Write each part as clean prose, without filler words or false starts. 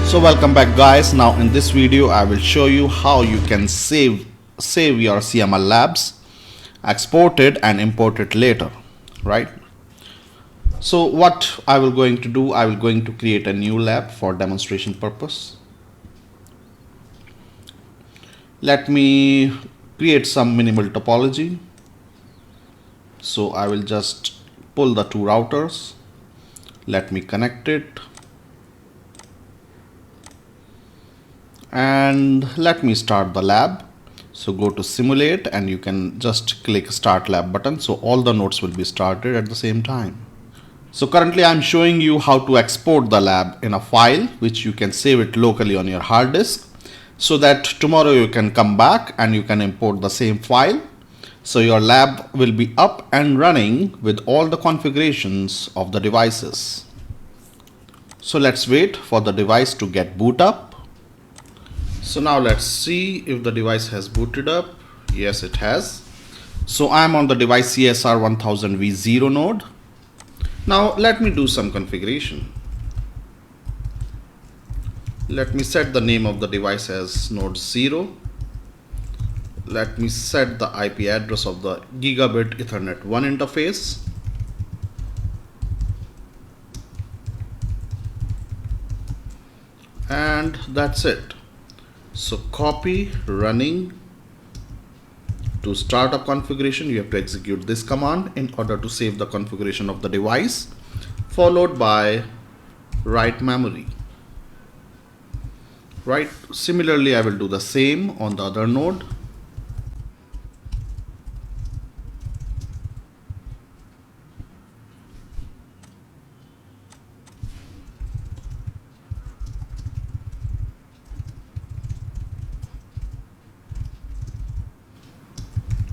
So welcome back guys. Now in this video I will show you how you can save your CML labs, export it and import it later, right? So what I will going to do, I will going to create a new lab for demonstration purpose. Let me create some minimal topology. So I will just pull the two routers. Let me connect it. And let me start the lab. So go to simulate and you can just click start lab button. So all the nodes will be started at the same time. So currently I'm showing you how to export the lab in a file which you can save it locally on your hard disk, so that tomorrow you can come back and you can import the same file. So your lab will be up and running with all the configurations of the devices. So let's wait for the device to get boot up. So now let's see if the device has booted up. Yes, it has. So I'm on the device CSR 1000V0 node. Now let me do some configuration. Let me set the name of the device as node 0. Let me set the IP address of the Gigabit Ethernet 1 interface. And that's it. So copy running. To start up configuration, you have to execute this command in order to save the configuration of the device, followed by write memory. Right. Similarly, I will do the same on the other node.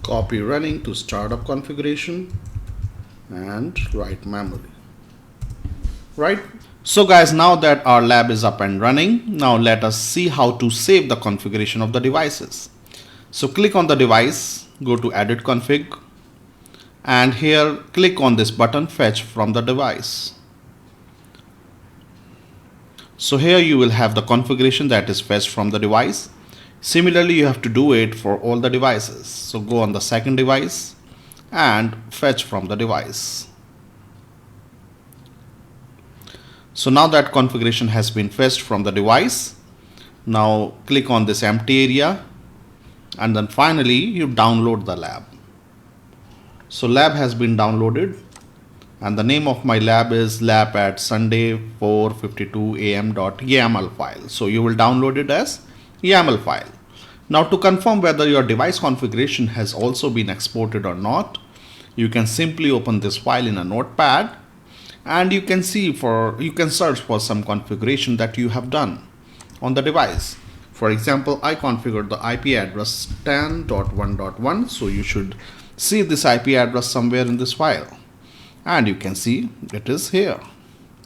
Copy running to start up configuration and write memory. Right. So guys, now that our lab is up and running, now let us see how to save the configuration of the devices. So click on the device, go to edit config, and here click on this button fetch from the device. So here you will have the configuration that is fetched from the device. Similarly, you have to do it for all the devices. So go on the second device and fetch from the device. So now that configuration has been fetched from the device, now click on this empty area and then finally you download the lab. So lab has been downloaded and the name of my lab is lab at Sunday 4:52 am.yaml file. So you will download it as YAML file. Now to confirm whether your device configuration has also been exported or not, you can simply open this file in a notepad and you can search for some configuration that you have done on the device. For example, I configured the IP address 10.1.1, so you should see this IP address somewhere in this file and you can see it is here,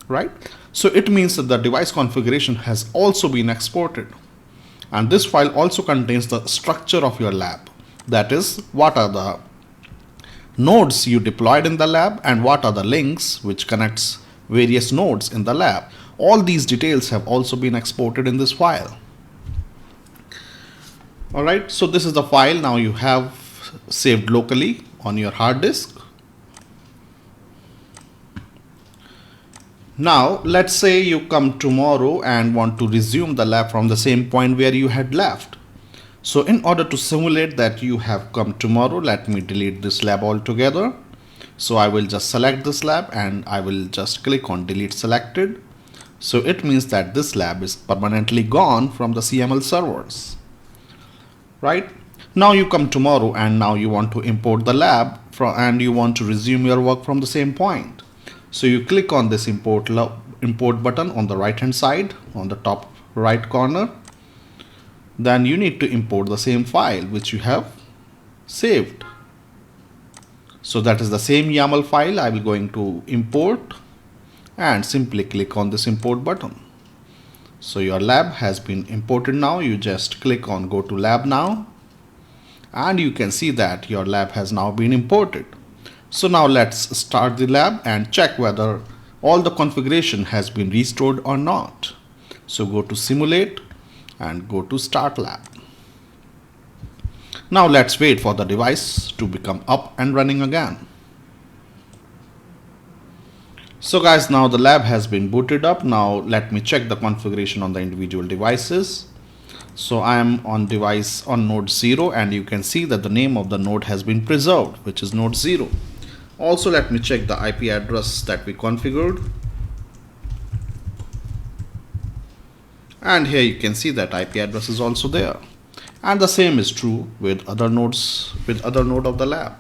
right? So it means that the device configuration has also been exported. And this file also contains the structure of your lab. That is, what are the nodes you deployed in the lab and what are the links which connects various nodes in the lab. All these details have also been exported in this file. Alright, so this is the file now you have saved locally on your hard disk. Now let's say you come tomorrow and want to resume the lab from the same point where you had left. So in order to simulate that you have come tomorrow, let me delete this lab altogether. So I will just select this lab and I will just click on delete selected. So it means that this lab is permanently gone from the CML servers. Right? Now you come tomorrow and now you want to import the lab and you want to resume your work from the same point. So you click on this import button on the right hand side on the top right corner. Then you need to import the same file which you have saved. So that is the same YAML file I will going to import and simply click on this import button. So your lab has been imported now. You just click on go to lab now and you can see that your lab has now been imported. So now let's start the lab and check whether all the configuration has been restored or not. So go to simulate and go to start lab. Now let's wait for the device to become up and running again. So guys, now the lab has been booted up. Now let me check the configuration on the individual devices. So I am on device on node 0 and you can see that the name of the node has been preserved, which is node 0. Also let me check the IP address that we configured. And here you can see that IP address is also there. And the same is true with other nodes, with other node of the lab.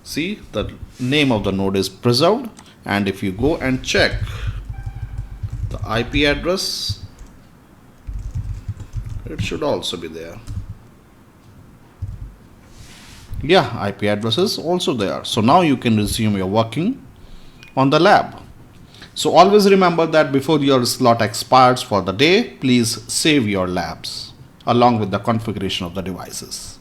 See, the name of the node is preserved. And if you go and check the IP address, it should also be there. Yeah, IP address is also there. So now you can resume your working on the lab. So always remember that before your slot expires for the day, please save your labs along with the configuration of the devices.